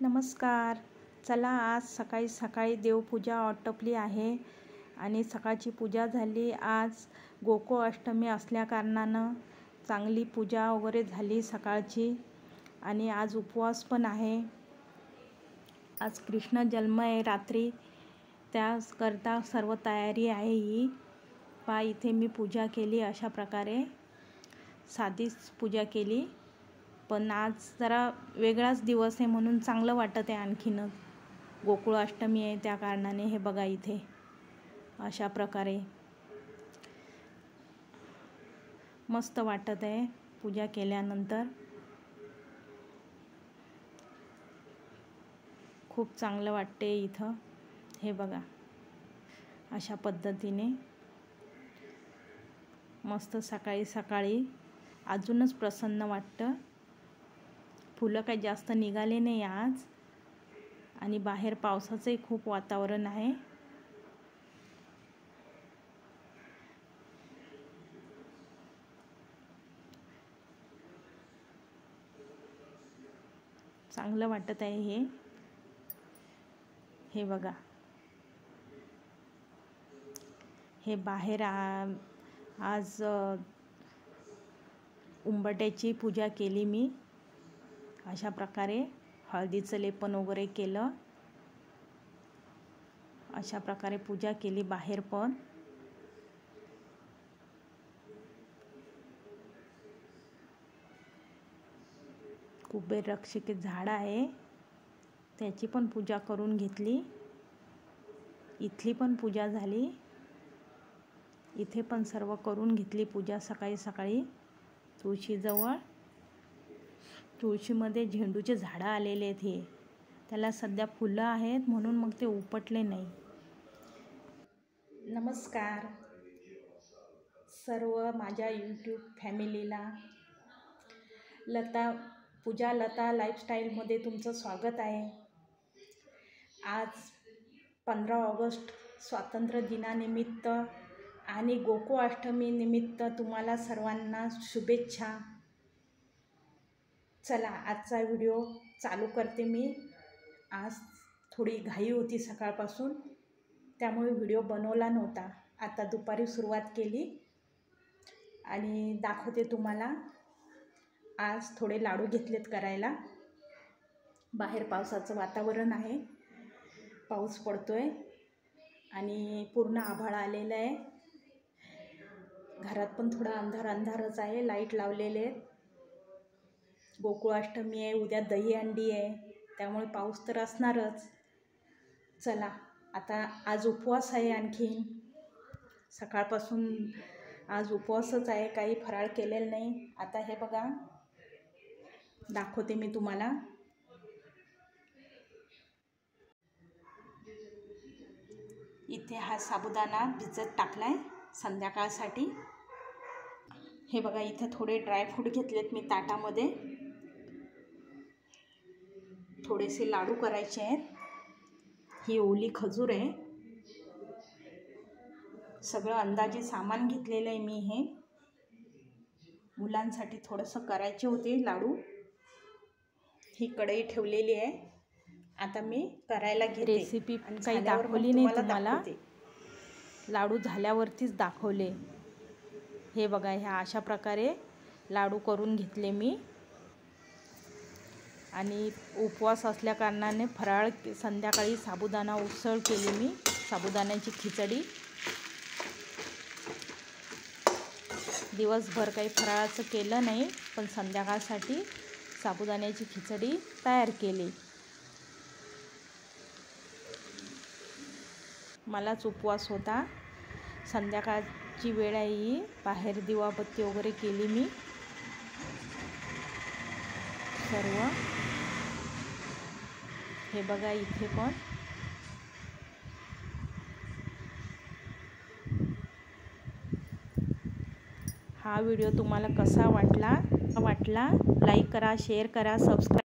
नमस्कार. चला आज सकाळी सकाळी देवपूजा आटोपली आहे आणि सकाळची पूजा झाली. आज गोकुळ अष्टमी असल्या कारणानं चांगली पूजा वगैरे झाली सकाळची आणि आज उपवास पण आहे. आज कृष्ण जन्म आहे रात्री, त्याकरता सर्व तयारी आहे ही. पहा इथे मी पूजा केली, अशा प्रकारे साधीच पूजा केली, पण आज जरा वेगळाच दिवस आहे म्हणून चांगलं वाटत आहे. आणखीनच गोकुळ अष्टमी आहे त्या कारणाने. हे बघा इथे अशा प्रकारे मस्त वाटत आहे पूजा केल्यानंतर. खूप चांगलं वाटते इथं. हे बघा अशा पद्धतीने मस्त सकाळी सकाळी अजूनच प्रसन्न वाटतं. फुलं काही जास्त निघाले नाही आज आणि बाहेर पावसाचंही खूप वातावरण आहे. चांगलं वाटत आहे हे बघा. हे बाहेर आज उंबरठ्याची पूजा केली मी. अशा प्रकारे हळदीचं लेपन वगैरे केलं. अशा प्रकारे पूजा केली बाहेर पण. कुबेर रक्षिके झाड आहे, त्याची पण पूजा करून घेतली. इथली पण पूजा झाली. इथे पण सर्व करून घेतली पूजा सकाळी सकाळी. तुळशीजवळ, तुळशीमध्ये झेंडूचे झाडं आलेले आहेत. त्याला सध्या फुलं आहेत म्हणून मग ते उपटले नाही. नमस्कार सर्व माझ्या यूट्यूब फॅमिलीला. पूजा लता लाईफस्टाईलमध्ये तुमचं स्वागत आहे. आज 15 ऑगस्ट स्वातंत्र्य दिनानिमित्त आणि गोकुळ अष्टमी निमित्त तुम्हाला सर्वांना शुभेच्छा. चला आजचा व्हिडिओ चालू करते मी. आज थोडी घाई होती सकाळपासून, त्यामुळे व्हिडिओ बनवला नव्हता. आता दुपारी सुरुवात केली आणि दाखवते तुम्हाला. आज थोडे लाडू घेतलेत करायला. बाहेर पावसाचं वातावरण आहे, पाऊस पडतोय आणि पूर्ण आभाळ आलेलं आहे. घरात पण थोडा अंधार अंधारच आहे. लाईट लावलेले आहेत. गोकुळ अष्टमी आहे, उद्या दहीहंडी आहे, त्यामुळे पाऊस तर असणारच. चला आता आज उपवास आहे. आणखीन सकाळपासून आज उपवासच आहे, काही फराळ केलेलं नाही. आता हे बघा दाखवते मी तुम्हाला. इथे हा साबुदाणा भिजत टाकलाय संध्याकाळसाठी. हे बघा इथे थोडे ड्रायफ्रूट घेतलेत मी ताटामध्ये. थोडेसे लाडू करायचे आहेत. ही ओली खजूर आहे. सगळं अंदाजे सामान घेतलेलं आहे मी. हे मुलांसाठी थोडंसं करायचे होते लाडू. ही कढई ठेवलेली आहे. आता मी करायला घेते. रेसिपी काही दाखवली नाही तुम्हाला, लाडू झाल्यावरतीच दाखवले. हे बघा ह्या अशा प्रकारे लाडू करून घेतले मी. आणि उपवास असल्या कारणाने फराळ संध्याकाळी साबुदाणा उसळ केली मी, साबुदाण्याची खिचडी. दिवसभर काही फराळाचं केलं नाही, पण संध्याकाळसाठी साबुदाण्याची खिचडी तयार केली. मलाच उपवास होता. संध्याकाळची वेळ आहे ही. बाहेर दिवाबत्ती वगैरे केली मी सर्व. हे बघा इथे पण. हा व्हिडिओ तुम्हाला कसा वाटला लाईक करा, शेअर करा, सबस्क्राईब